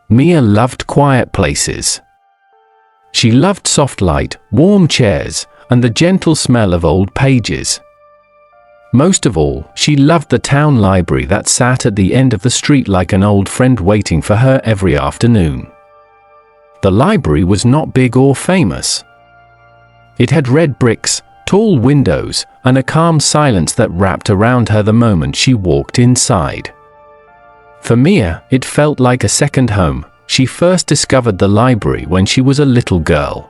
Mia loved quiet places. She loved soft light, warm chairs, and the gentle smell of old pages. Most of all, she loved the town library that sat at the end of the street like an old friend waiting for her every afternoon. The library was not big or famous. It had red bricks, tall windows, and a calm silence that wrapped around her the moment she walked inside. For Mia, it felt like a second home. She first discovered the library when she was a little girl.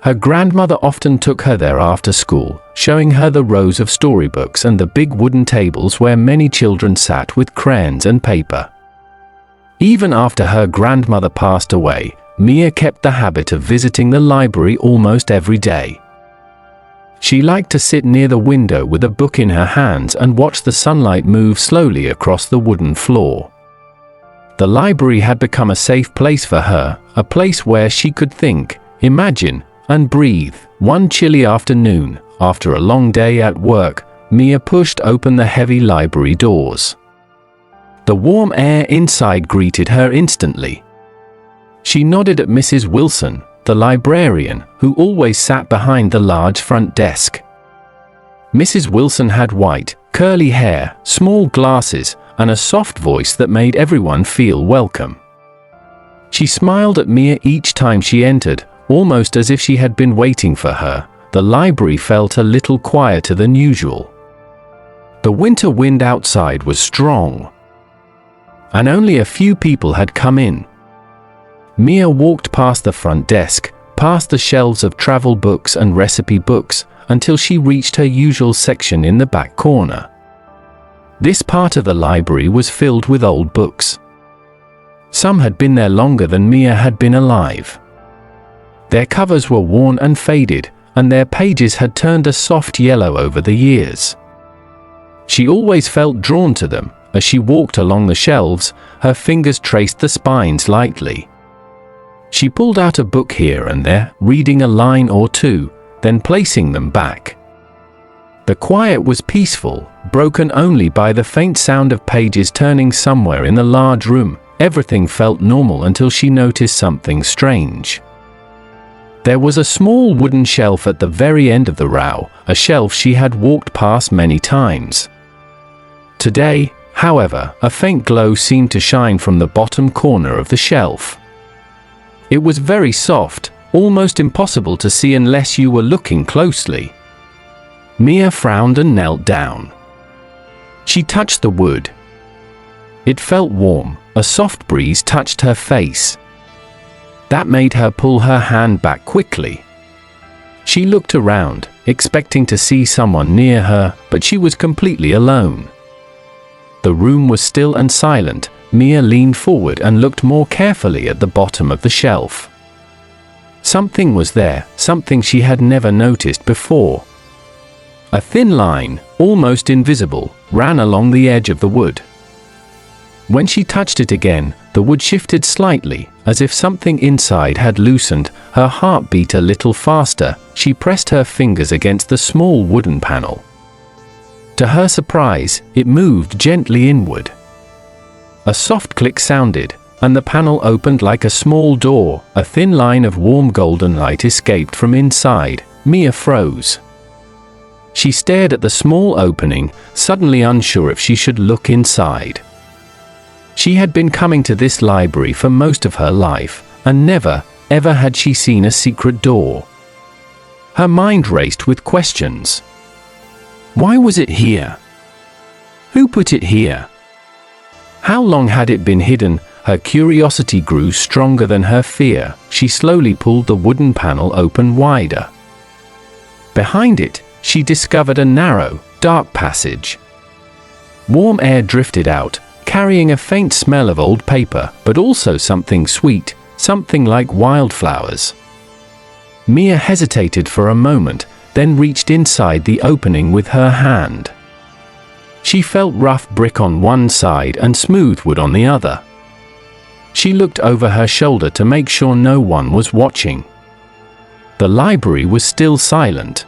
Her grandmother often took her there after school, showing her the rows of storybooks and the big wooden tables where many children sat with crayons and paper. Even after her grandmother passed away, Mia kept the habit of visiting the library almost every day. She liked to sit near the window with a book in her hands and watch the sunlight move slowly across the wooden floor. The library had become a safe place for her, a place where she could think, imagine, and breathe. One chilly afternoon, after a long day at work, Mia pushed open the heavy library doors. The warm air inside greeted her instantly. She nodded at Mrs. Wilson, the librarian, who always sat behind the large front desk. Mrs. Wilson had white, curly hair, small glasses, and a soft voice that made everyone feel welcome. She smiled at Mia each time she entered, almost as if she had been waiting for her. The library felt a little quieter than usual. The winter wind outside was strong, and only a few people had come in. Mia walked past the front desk, past the shelves of travel books and recipe books, until she reached her usual section in the back corner. This part of the library was filled with old books. Some had been there longer than Mia had been alive. Their covers were worn and faded, and their pages had turned a soft yellow over the years. She always felt drawn to them. As she walked along the shelves, her fingers traced the spines lightly. She pulled out a book here and there, reading a line or two, then placing them back. The quiet was peaceful, broken only by the faint sound of pages turning somewhere in the large room. Everything felt normal until she noticed something strange. There was a small wooden shelf at the very end of the row, a shelf she had walked past many times. Today, however, a faint glow seemed to shine from the bottom corner of the shelf. It was very soft, almost impossible to see unless you were looking closely. Mia frowned and knelt down. She touched the wood. It felt warm. A soft breeze touched her face. That made her pull her hand back quickly. She looked around, expecting to see someone near her, but she was completely alone. The room was still and silent. Mia leaned forward and looked more carefully at the bottom of the shelf. Something was there, something she had never noticed before. A thin line, almost invisible, ran along the edge of the wood. When she touched it again, the wood shifted slightly, as if something inside had loosened. Her heart beat a little faster. She pressed her fingers against the small wooden panel. To her surprise, it moved gently inward. A soft click sounded, and the panel opened like a small door. A thin line of warm golden light escaped from inside. Mia froze. She stared at the small opening, suddenly unsure if she should look inside. She had been coming to this library for most of her life, and never, ever had she seen a secret door. Her mind raced with questions. Why was it here? Who put it here? How long had it been hidden? Her curiosity grew stronger than her fear. She slowly pulled the wooden panel open wider. Behind it, she discovered a narrow, dark passage. Warm air drifted out, carrying a faint smell of old paper, but also something sweet, something like wildflowers. Mia hesitated for a moment, then reached inside the opening with her hand. She felt rough brick on one side and smooth wood on the other. She looked over her shoulder to make sure no one was watching. The library was still silent.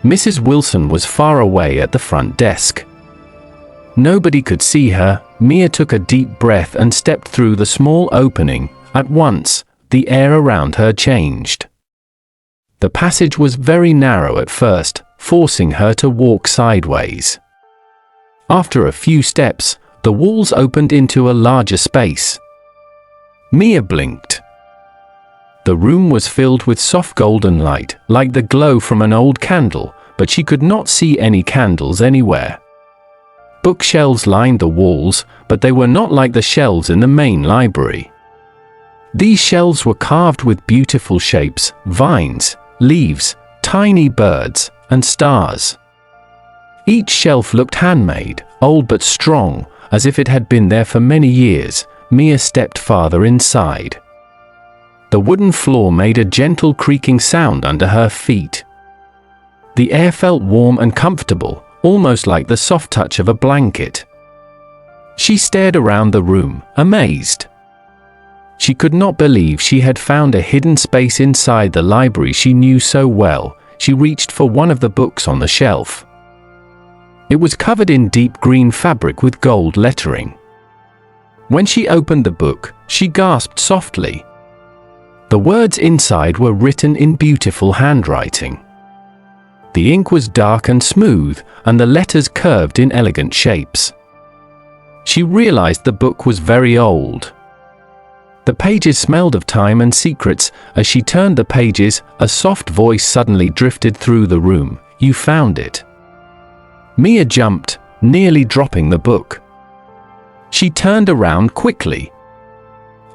Mrs. Wilson was far away at the front desk. Nobody could see her. Mia took a deep breath and stepped through the small opening. At once, the air around her changed. The passage was very narrow at first, forcing her to walk sideways. After a few steps, the walls opened into a larger space. Mia blinked. The room was filled with soft golden light, like the glow from an old candle, but she could not see any candles anywhere. Bookshelves lined the walls, but they were not like the shelves in the main library. These shelves were carved with beautiful shapes, vines, leaves, tiny birds, and stars. Each shelf looked handmade, old but strong, as if it had been there for many years. Mia stepped farther inside. The wooden floor made a gentle creaking sound under her feet. The air felt warm and comfortable, almost like the soft touch of a blanket. She stared around the room, amazed. She could not believe she had found a hidden space inside the library she knew so well. She reached for one of the books on the shelf. It was covered in deep green fabric with gold lettering. When she opened the book, she gasped softly. The words inside were written in beautiful handwriting. The ink was dark and smooth, and the letters curved in elegant shapes. She realized the book was very old. The pages smelled of time and secrets. As she turned the pages, a soft voice suddenly drifted through the room. "You found it." Mia jumped, nearly dropping the book. She turned around quickly.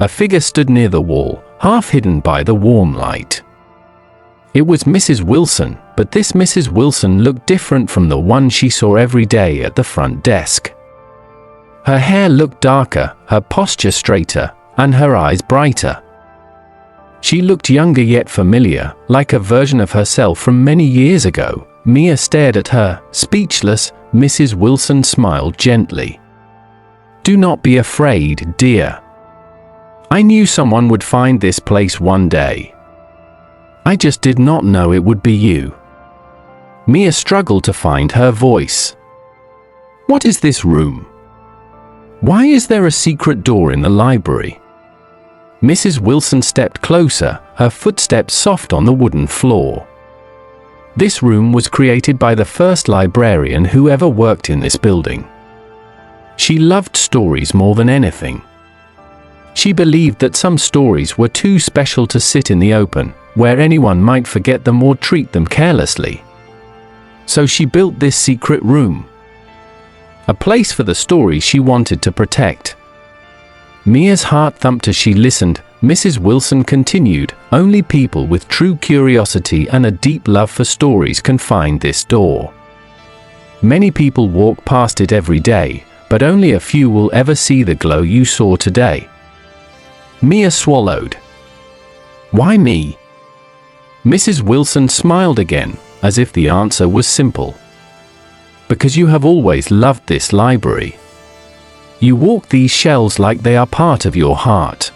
A figure stood near the wall, half hidden by the warm light. It was Mrs. Wilson, but this Mrs. Wilson looked different from the one she saw every day at the front desk. Her hair looked darker, her posture straighter, and her eyes brighter. She looked younger yet familiar, like a version of herself from many years ago. Mia stared at her, speechless. Mrs. Wilson smiled gently. "Do not be afraid, dear. I knew someone would find this place one day. I just did not know it would be you." Mia struggled to find her voice. "What is this room? Why is there a secret door in the library?" Mrs. Wilson stepped closer, her footsteps soft on the wooden floor. This room was created by the first librarian who ever worked in this building. She loved stories more than anything. She believed that some stories were too special to sit in the open, where anyone might forget them or treat them carelessly. So she built this secret room, a place for the stories she wanted to protect. Mia's heart thumped as she listened. Mrs. Wilson continued, "Only people with true curiosity and a deep love for stories can find this door. Many people walk past it every day, but only a few will ever see the glow you saw today." Mia swallowed. "Why me?" Mrs. Wilson smiled again, as if the answer was simple. "Because you have always loved this library. You walk these shelves like they are part of your heart.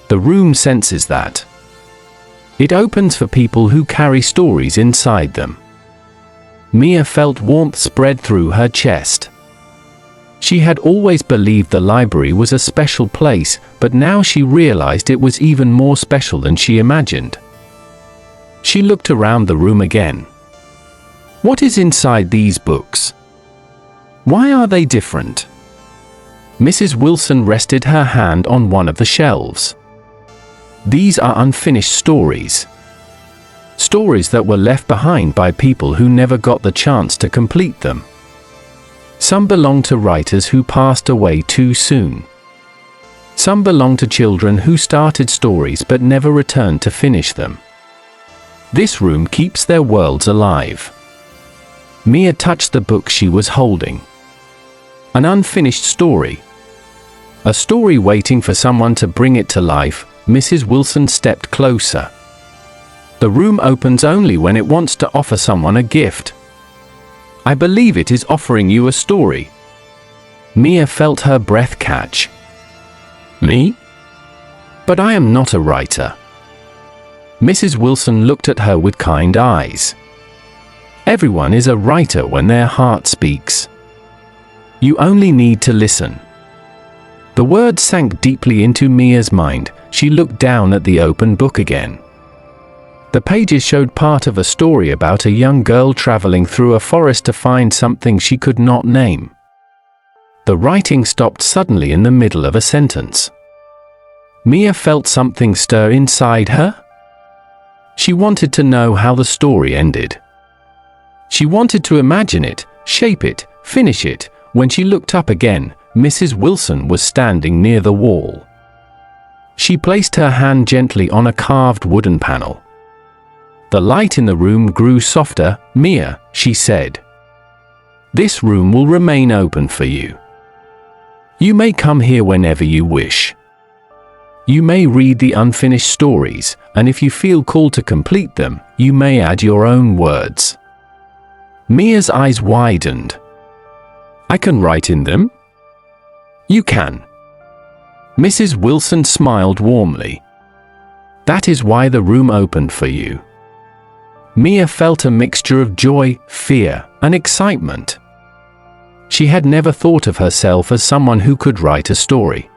The room senses that. It opens for people who carry stories inside them." Mia felt warmth spread through her chest. She had always believed the library was a special place, but now she realized it was even more special than she imagined. She looked around the room again. What is inside these books? Why are they different? Mrs. Wilson rested her hand on one of the shelves. These are unfinished stories. Stories that were left behind by people who never got the chance to complete them. Some belong to writers who passed away too soon. Some belong to children who started stories but never returned to finish them. This room keeps their worlds alive. Mia touched the book she was holding. An unfinished story. A story waiting for someone to bring it to life. Mrs. Wilson stepped closer. The room opens only when it wants to offer someone a gift. I believe it is offering you a story. Mia felt her breath catch. Me? But I am not a writer. Mrs. Wilson looked at her with kind eyes. Everyone is a writer when their heart speaks. You only need to listen." The words sank deeply into Mia's mind. She looked down at the open book again. The pages showed part of a story about a young girl traveling through a forest to find something she could not name. The writing stopped suddenly in the middle of a sentence. Mia felt something stir inside her. She wanted to know how the story ended. She wanted to imagine it, shape it, finish it. When she looked up again, Mrs. Wilson was standing near the wall. She placed her hand gently on a carved wooden panel. The light in the room grew softer. "Mia," she said, "this room will remain open for you. You may come here whenever you wish. You may read the unfinished stories, and if you feel called to complete them, you may add your own words." Mia's eyes widened. "I can write in them?" "You can." Mrs. Wilson smiled warmly. "That is why the room opened for you." Mia felt a mixture of joy, fear, and excitement. She had never thought of herself as someone who could write a story.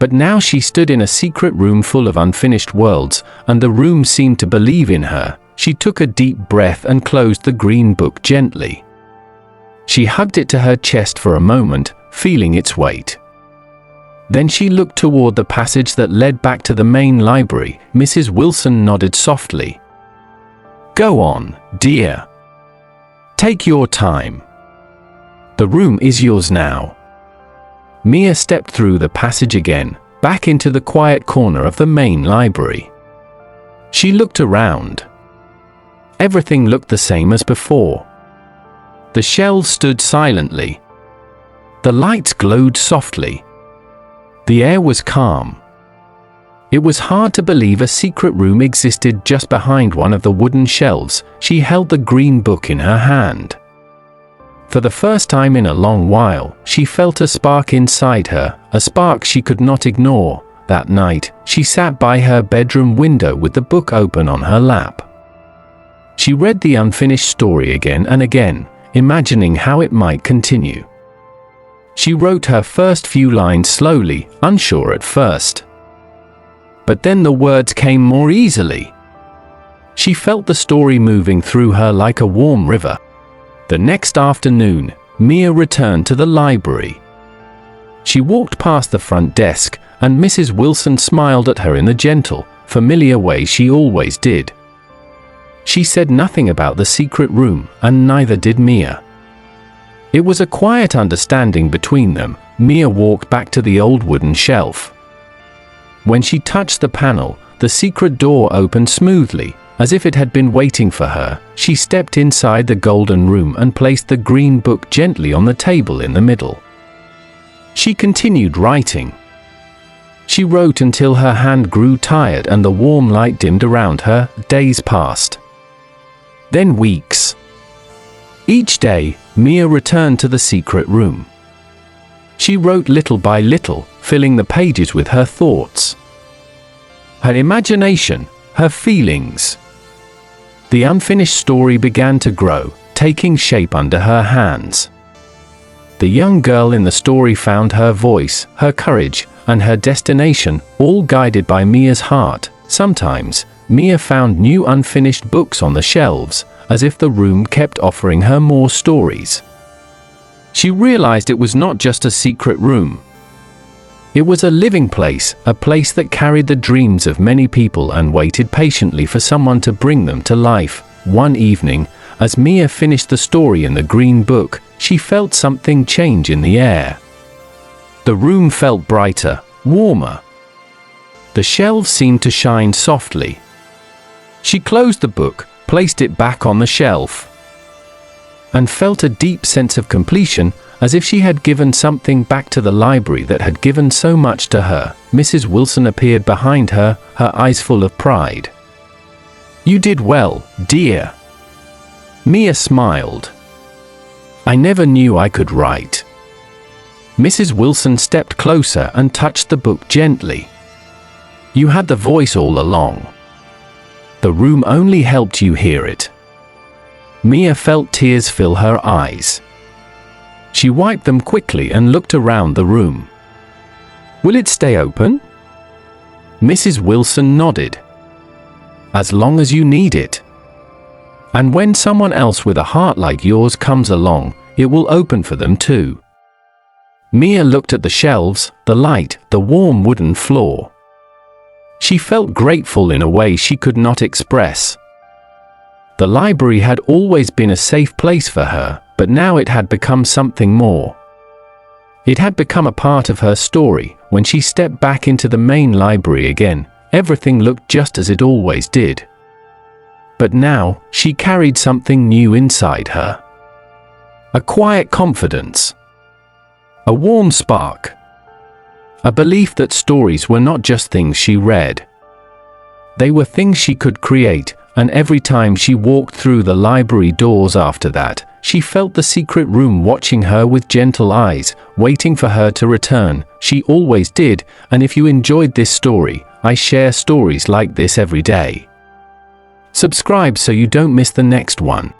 But now she stood in a secret room full of unfinished worlds, and the room seemed to believe in her. She took a deep breath and closed the green book gently. She hugged it to her chest for a moment, feeling its weight. Then she looked toward the passage that led back to the main library. Mrs. Wilson nodded softly. "Go on, dear. Take your time. The room is yours now." Mia stepped through the passage again, back into the quiet corner of the main library. She looked around. Everything looked the same as before. The shelves stood silently. The lights glowed softly. The air was calm. It was hard to believe a secret room existed just behind one of the wooden shelves. She held the green book in her hand. For the first time in a long while, she felt a spark inside her, a spark she could not ignore. That night, she sat by her bedroom window with the book open on her lap. She read the unfinished story again and again, imagining how it might continue. She wrote her first few lines slowly, unsure at first. But then the words came more easily. She felt the story moving through her like a warm river. The next afternoon, Mia returned to the library. She walked past the front desk, and Mrs. Wilson smiled at her in the gentle, familiar way she always did. She said nothing about the secret room, and neither did Mia. It was a quiet understanding between them. Mia walked back to the old wooden shelf. When she touched the panel, the secret door opened smoothly, as if it had been waiting for her. She stepped inside the golden room and placed the green book gently on the table in the middle. She continued writing. She wrote until her hand grew tired and the warm light dimmed around her. Days passed. Then weeks. Each day, Mia returned to the secret room. She wrote little by little, filling the pages with her thoughts, her imagination, her feelings. The unfinished story began to grow, taking shape under her hands. The young girl in the story found her voice, her courage, and her destination, all guided by Mia's heart. Sometimes, Mia found new unfinished books on the shelves, as if the room kept offering her more stories. She realized it was not just a secret room. It was a living place, a place that carried the dreams of many people and waited patiently for someone to bring them to life. One evening, as Mia finished the story in the green book, she felt something change in the air. The room felt brighter, warmer. The shelves seemed to shine softly. She closed the book, placed it back on the shelf, and felt a deep sense of completion, as if she had given something back to the library that had given so much to her. Mrs. Wilson appeared behind her, her eyes full of pride. "You did well, dear." Mia smiled. "I never knew I could write." Mrs. Wilson stepped closer and touched the book gently. "You had the voice all along. The room only helped you hear it." Mia felt tears fill her eyes. She wiped them quickly and looked around the room. "Will it stay open?" Mrs. Wilson nodded. "As long as you need it. And when someone else with a heart like yours comes along, it will open for them too." Mia looked at the shelves, the light, the warm wooden floor. She felt grateful in a way she could not express. The library had always been a safe place for her, but now it had become something more. It had become a part of her story. When she stepped back into the main library again, everything looked just as it always did. But now, she carried something new inside her. A quiet confidence. A warm spark. A belief that stories were not just things she read. They were things she could create, and every time she walked through the library doors after that, she felt the secret room watching her with gentle eyes, waiting for her to return. She always did, and if you enjoyed this story, I share stories like this every day. Subscribe so you don't miss the next one.